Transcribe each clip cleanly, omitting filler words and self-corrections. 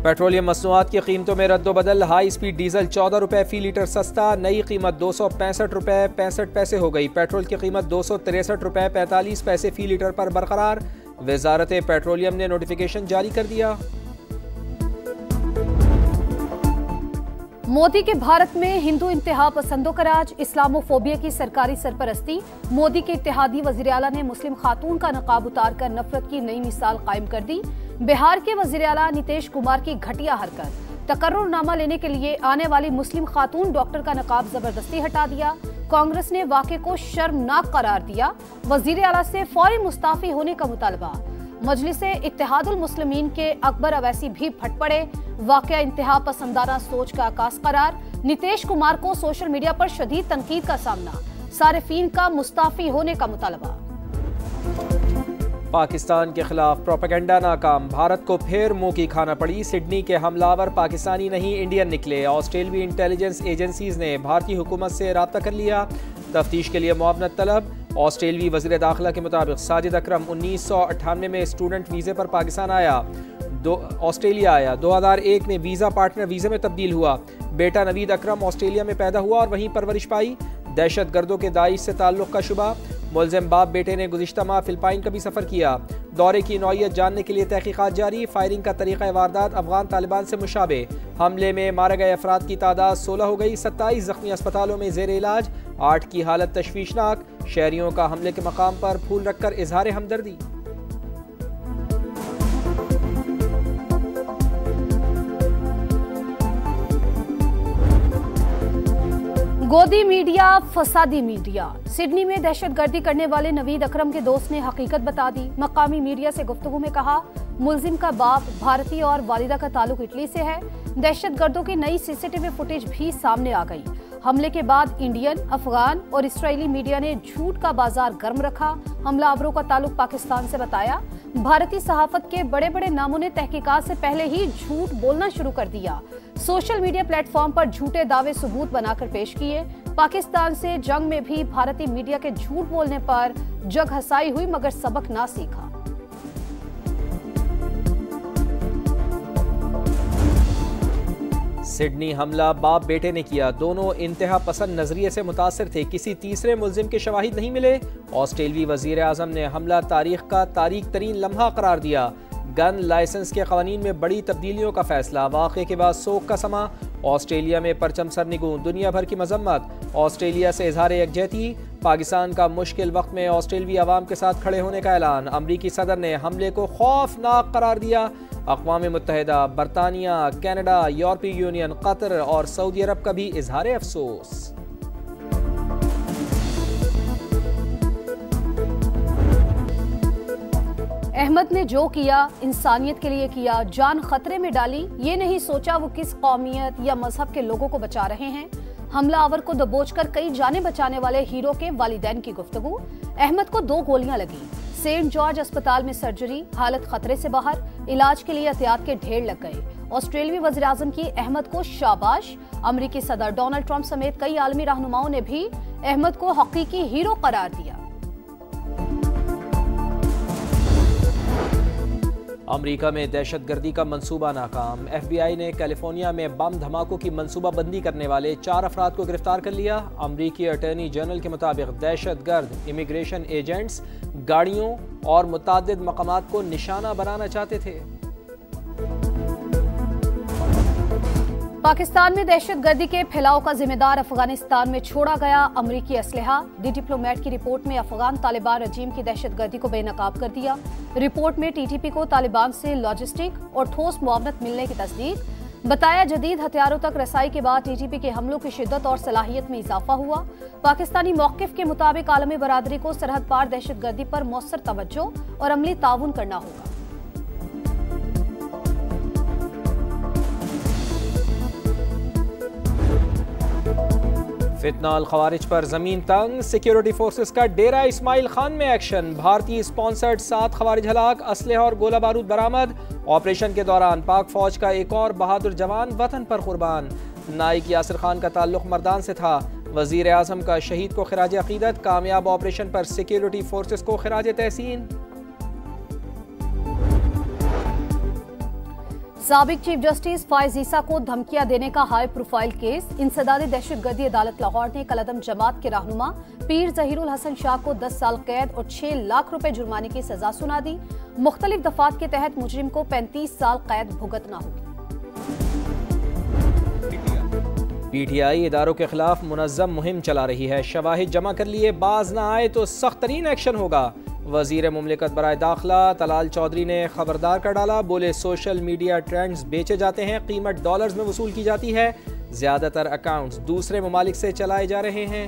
Petroleum मसनूआत की कीमतों में रद्दोबदल। हाई स्पीड डीजल 14 रुपये फ़ी लीटर सस्ता, नई कीमत 265 रुपये 65 पैसे हो गई। पेट्रोल की कीमत 263 रुपये 45 पैसे फ़ी लीटर पर बरकरार। वजारत पेट्रोलियम ने नोटिफिकेशन जारी कर दिया। मोदी के भारत में हिंदू इंतहा पसंदों का राज, इस्लामोफोबिया की सरकारी सरपरस्ती। मोदी के इत्तेहादी वज़ीर आला ने मुस्लिम खातून का नकाब उतारकर नफरत की नई मिसाल कायम कर दी। बिहार के वज़ीर आला नीतीश कुमार की घटिया हरकत, तकर्रुरनामा लेने के लिए आने वाली मुस्लिम खातून डॉक्टर का नकाब जबरदस्ती हटा दिया। कांग्रेस ने वाक़े को शर्मनाक करार दिया। वज़ीर आला से फौरी मुस्ताफी होने का मुतालबा। मजलिस इत्तेहादुल मुस्लिमीन के अकबर अवैसी भी फट पड़े। वाक़या इंतहा पसंदाना सोच का आकाश करार। नीतीश कुमार को सोशल मीडिया पर शदीद तनकीद का सामना। सारिफीन का मुस्ताफी होने का मुतालबा। पाकिस्तान के खिलाफ प्रोपेगेंडा नाकाम, भारत को फिर मुंह की खाना पड़ी। सिडनी के हमलावर पाकिस्तानी नहीं इंडियन निकले। ऑस्ट्रेलवी इंटेलिजेंस एजेंसीज ने भारतीय हुकूमत से रब्ता कर लिया। तफ्तीश के लिए मुआवनत तलब। ऑस्ट्रेलवी वज़ीर दाखिला के मुताबिक साजिद अकरम 1998 में स्टूडेंट वीज़े पर पाकिस्तान आया, ऑस्ट्रेलिया आया। 2001 में वीज़ा पार्टनर वीज़े में तब्दील हुआ। बेटा नवीद अकरम ऑस्ट्रेलिया में पैदा हुआ और वहीं परवरिश पाई। दहशत गर्दों के दाइश से ताल्लुक़ का शुबा। मुलज़िम बाप बेटे ने गुज़िश्ता माह फ़िलिपाइन का भी सफ़र किया। दौरे की नौइयत जानने के लिए तहक़ीक़ात जारी। फायरिंग का तरीक़ा वारदात अफ़गान तालिबान से मुशाबे। हमले में मारे गए अफराद की तादाद 16 हो गई। 27 ज़ख्मी अस्पतालों में ज़ेर इलाज, 8 की हालत तशवीशनाक। शहरियों का हमले के मकाम पर फूल रखकर इजहार हमदर्दी। गोदी मीडिया, फसादी मीडिया। सिडनी में दहशतगर्दी करने वाले नवीद अकरम के दोस्त ने हकीकत बता दी। मकामी मीडिया से गुफ्तगू में कहा, मुलजिम का बाप भारतीय और वालिदा का ताल्लुक इटली से है। दहशतगर्दों की नई सीसीटीवी फुटेज भी सामने आ गई। हमले के बाद इंडियन, अफगान और इसराइली मीडिया ने झूठ का बाजार गर्म रखा। हमलावरों का ताल्लुक पाकिस्तान से बताया। भारतीय सहाफत के बड़े बड़े नामों ने तहकीकात से पहले ही झूठ बोलना शुरू कर दिया। सोशल मीडिया प्लेटफॉर्म पर झूठे दावे सबूत बनाकर पेश किए। पाकिस्तान से जंग में भी भारतीय मीडिया के झूठ बोलने पर जग हसाई हुई, मगर सबक ना सीखा। सिडनी हमला बाप बेटे ने किया। दोनों इंतहा पसंद नजरिए से मुतासिर थे। किसी तीसरे मुलजिम के शवाहिद नहीं मिले। ऑस्ट्रेलवी वजीर आजम ने हमला तारीख का तारीख तरीन लम्हा करार दिया। गन लाइसेंस के कवानीन में बड़ी तब्दीलियों का फैसला। वाक़े के बाद सोग का समा। ऑस्ट्रेलिया में परचम सरनिगूं, दुनिया भर की मजम्मत। ऑस्ट्रेलिया से इजहार यकजहती। पाकिस्तान का मुश्किल वक्त में ऑस्ट्रेलवी अवाम के साथ खड़े होने का ऐलान। अमरीकी सदर ने हमले को खौफनाक करार दिया। अक़वाम मुत्तहिदा, बरतानिया, कनाडा, यूरोपीय यूनियन, कतर और सऊदी अरब का भी इजहार अफसोस। अहमद ने जो किया इंसानियत के लिए किया, जान खतरे में डाली। ये नहीं सोचा वो किस कौमियत या मजहब के लोगों को बचा रहे हैं। हमलावर को दबोचकर कई जाने बचाने वाले हीरो के वालिदैन की गुफ्तगू। अहमद को 2 गोलियां लगी। सेंट जॉर्ज अस्पताल में सर्जरी, हालत खतरे से बाहर। इलाज के लिए एहतियात के ढेर लग गए। ऑस्ट्रेलियाई वज़ीर आज़म की अहमद को शाबाश। अमेरिकी सदर डोनाल्ड ट्रंप समेत कई आलमी रहनुमाओं ने भी अहमद को हकीकी हीरो करार दिया। अमेरिका में दहशतगर्दी का मंसूबा नाकाम। FBI ने कैलिफोर्निया में बम धमाकों की मंसूबा बंदी करने वाले 4 अफराद को गिरफ्तार कर लिया। अमेरिकी अटॉर्नी जनरल के मुताबिक दहशतगर्द इमिग्रेशन एजेंट्स गाड़ियों और मुतादिद मकामात को निशाना बनाना चाहते थे। पाकिस्तान में दहशतगर्दी के फैलाव का जिम्मेदार अफगानिस्तान में छोड़ा गया अमरीकी असलहा। दी डिप्लोमेट की रिपोर्ट में अफगान तालिबान रजीम की दहशतगर्दी को बेनकाब कर दिया। रिपोर्ट में TTP को तालिबान से लॉजिस्टिक और ठोस मुआवनत मिलने की तस्दीक। बताया, जदीद हथियारों तक रसाई के बाद TTP के हमलों की शिद्दत और सलाहियत में इजाफा हुआ। पाकिस्तानी मौक़िफ़ के मुताबिक आलमी बरादरी को सरहद पार दहशतगर्दी पर मौसर तवज्जो और अमली ताउन करना होगा। फितना अल खवारिज पर जमीन तंग। सिक्योरिटी फोर्सेस का डेरा इस्माइल खान में एक्शन। भारतीय स्पॉन्सर्ड 7 खवारिज हलाक, असलहा और गोला बारूद बरामद। ऑपरेशन के दौरान पाक फौज का एक और बहादुर जवान वतन पर कुर्बान। नाइक यासिर खान का ताल्लुक मर्दान से था। वजीर आजम का शहीद को खिराज अकीदत। कामयाब ऑपरेशन पर सिक्योरिटी फोर्सेस को खिराज तहसीन। साबिक चीफ जस्टिस फायज ईसा को धमकियां देने का हाई प्रोफाइल केस। इंसदादी दहशतगर्दी अदालत लाहौर ने कलअदम जमात के रहनुमा पीर जहीरुल हसन शाह को 10 साल कैद और 6 लाख रुपए जुर्माने की सजा सुना दी। मुख्तलिफ दफात के तहत मुजरिम को 35 साल कैद भुगतना होगी। पीटीआई इदारों के खिलाफ मुनज़्ज़म मुहिम चला रही है। शवाहिद जमा कर लिए, बाज न आए तो सख्त तरीन एक्शन होगा। वजीर मुमलिकत बराए दाखिला तलाल चौधरी ने खबरदार कर डाला। बोले सोशल मीडिया ट्रेंड्स बेचे जाते हैं, कीमत डॉलर्स में वसूल की जाती है। ज्यादातर अकाउंट्स दूसरे ममालिक से चलाए जा रहे हैं।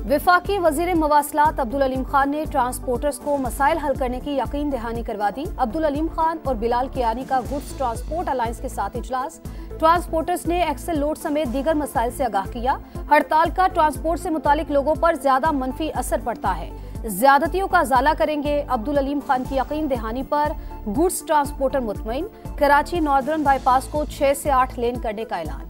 वफाकी वजीर मवासलात अब्दुल अलीम खान ने ट्रांसपोर्टर्स को मसाइल हल करने की यकीन दहानी करवा दी। अब्दुल अलीम खान और बिलाल कियानी का गुड्स ट्रांसपोर्ट अलायंस के साथ इजलास। ट्रांसपोर्टर्स ने एक्सेल लोड समेत दीगर मसाइल से आगाह किया। हड़ताल का ट्रांसपोर्ट से मुतालिक लोगों पर ज्यादा मनफी असर पड़ता है, ज्यादतियों का इजाला करेंगे। अब्दुल अलीम खान की यकीन दहानी पर गुड्स ट्रांसपोर्टर मुतमईन। कराची नॉर्दर्न बाईपास को 6 से 8 लेन करने का ऐलान।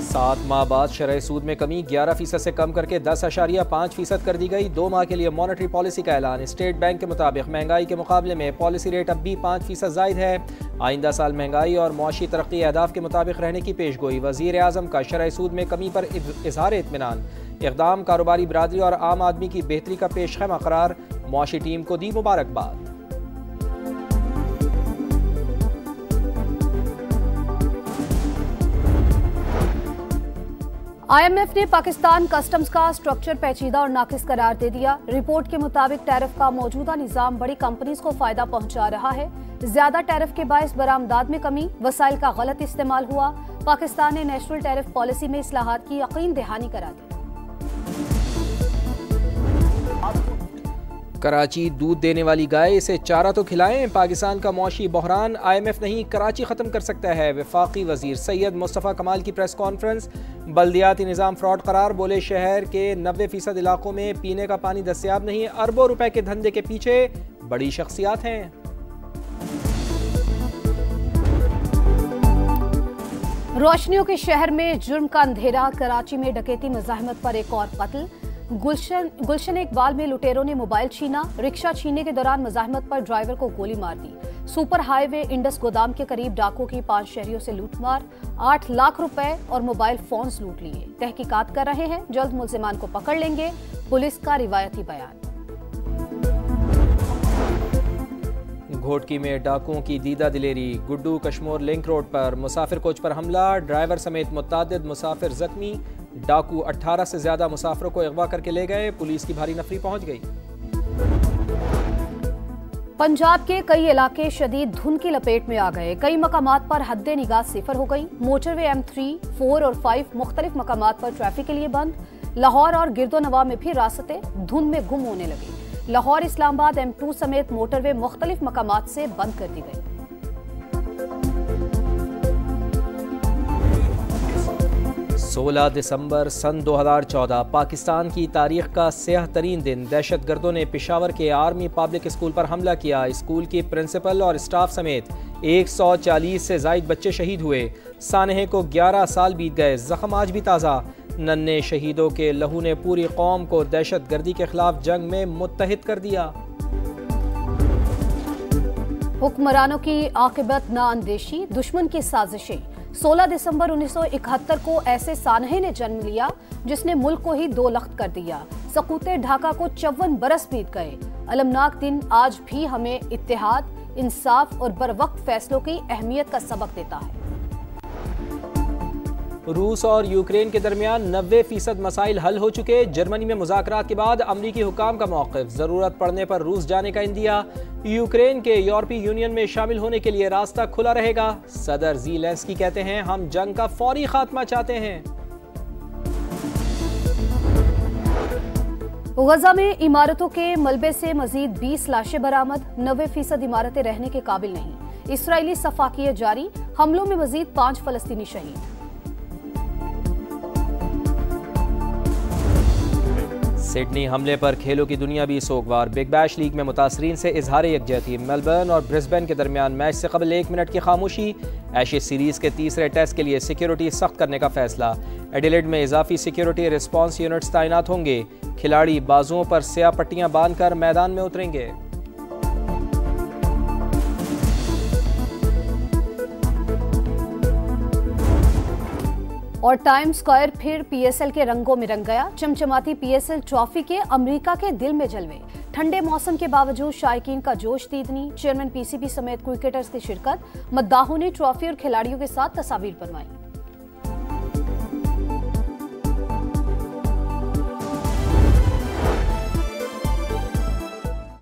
7 माह बाद शरह सूद में कमी 11% से कम करके 10.5% कर दी गई। 2 माह के लिए मॉनेटरी पॉलिसी का ऐलान। स्टेट बैंक के मुताबिक महंगाई के मुकाबले में पॉलिसी रेट अब भी 5% जायद है। आइंदा साल महंगाई और मुआशी तरक्की अहदाफ के मुताबिक रहने की पेशगोई। वजीर आज़म का शरह सूद में कमी पर इजहार इत्मीनान। इक़दाम कारोबारी बरादरी और आम आदमी की बेहतरी का पेशखैमा करार। मुआशी टीम को दी मुबारकबाद। IMF ने पाकिस्तान कस्टम्स का स्ट्रक्चर पेचीदा और नाकिस करार दे दिया। रिपोर्ट के मुताबिक टैरिफ का मौजूदा निजाम बड़ी कंपनीज को फायदा पहुंचा रहा है। ज्यादा टैरिफ के बायस बरामदात में कमी, वसाइल का गलत इस्तेमाल हुआ। पाकिस्तान ने नेशनल टैरिफ पॉलिसी में इस्लाहात की यकीन दहानी करा दी। कराची दूध देने वाली गाय, इसे चारा तो खिलाएं। पाकिस्तान का मौशी बहरान IMF नहीं कराची ख़त्म कर सकता है। वफाकी वजीर सैयद मुस्तफ़ा कमाल की प्रेस कॉन्फ्रेंस। बल्दियाती निज़ाम फ्रॉड करार। बोले शहर के 90% इलाकों में पीने का पानी दस्तयाब नहीं। अरबों रुपए के धंधे के पीछे बड़ी शख्सियात हैं। रोशनियों के शहर में जुर्म का अंधेरा। कराची में डकैती मज़ाहमत पर एक और कत्ल। गुलशन इकबाल में लुटेरों ने मोबाइल छीना। रिक्शा छीनने के दौरान मज़ाहमत पर ड्राइवर को गोली मार दी। सुपर हाईवे इंडस गोदाम के करीब डाकुओं की 5 शहरियों से लूटमार। 8 लाख रुपए और मोबाइल फोन्स लूट लिए। तहकीकात कर रहे हैं, जल्द मुल्जिमान को पकड़ लेंगे। पुलिस का रिवायती बयान। घोटकी में डाकुओं की दीदा दिलेरी। गुड्डू कश्मोर लिंक रोड पर मुसाफिर कोच पर हमला। ड्राइवर समेत मुतादिद मुसाफिर जख्मी। डाकू 18 से ज्यादा मुसाफिरों को अगवा करके ले गए। पुलिस की भारी नफरी पहुंच गई। पंजाब के कई इलाके शदीद धुंध की लपेट में आ गए। कई मकामात पर हद्दे निगाह सिफर हो गई। मोटरवे M3, 4 और 5 मुख्तलिफ मकामात पर ट्रैफिक के लिए बंद। लाहौर और गिरदोनवा में भी रास्ते धुंध में गुम होने लगी। लाहौर इस्लामाबाद M2 समेत मोटरवे मुख्तलिफ मकामात से बंद कर दी गई। 16 दिसंबर सन 2014 पाकिस्तान की तारीख का स्याह तरीन दिन। दहशतगर्दों ने पेशावर के आर्मी पब्लिक स्कूल पर हमला किया। स्कूल की प्रिंसिपल और स्टाफ समेत 140 से जायद बच्चे शहीद हुए। सानहे को 11 साल बीत गए, जख्म आज भी ताज़ा। नन्हे शहीदों के लहू ने पूरी कौम को दहशतगर्दी के खिलाफ जंग में मुत्तहिद कर दिया। हुक्मरानों की आकिबत नाअंदेशी, दुश्मन की साजिशें। 16 दिसंबर 1971 को ऐसे सानहे ने जन्म लिया जिसने मुल्क को ही 2 लख्त कर दिया। सकूते ढाका को 54 बरस बीत गए। अलमनाक दिन आज भी हमें इत्तेहाद, इंसाफ और बरवक्त फैसलों की अहमियत का सबक देता है। रूस और यूक्रेन के दरमियान 90% मसाइल हल हो चुके। जर्मनी में मुज़ाकरात के बाद अमरीकी हुकाम का मौक़िफ़। ज़रूरत पड़ने पर रूस जाने का इंदिया। यूक्रेन के यूरोपीय यूनियन में शामिल होने के लिए रास्ता खुला रहेगा। सदर ज़ेलेंस्की कहते हैं हम जंग का फौरी खात्मा चाहते हैं। गजा में इमारतों के मलबे से मजीद 20 लाशें बरामद। 90% इमारतें रहने के काबिल नहीं। इसराइली सफाकियत जारी। हमलों में मजीद 5 फलस्तीनी शहीद। सिडनी हमले पर खेलों की दुनिया भी सोगवार। बिग बैश लीग में मुतासरीन से इजहार यकजहती। मेलबर्न और ब्रिस्बेन के दरमियान मैच से कबल 1 मिनट की खामोशी। एशेज सीरीज के तीसरे टेस्ट के लिए सिक्योरिटी सख्त करने का फैसला। एडिलेड में इजाफी सिक्योरिटी रिस्पांस यूनिट्स तैनात होंगे। खिलाड़ी बाजुओं पर स्याह पट्टियां बांधकर मैदान में उतरेंगे। और टाइम्स स्क्वायर फिर पीएसएल के रंगों में रंग गया। चमचमाती पीएसएल ट्रॉफी के अमेरिका के दिल में जलवे। ठंडे मौसम के बावजूद शायकीन का जोश दीदनी। चेयरमैन पीसीबी समेत क्रिकेटर्स की शिरकत। मद्दाहों ने ट्रॉफी और खिलाड़ियों के साथ तस्वीर बनवाई।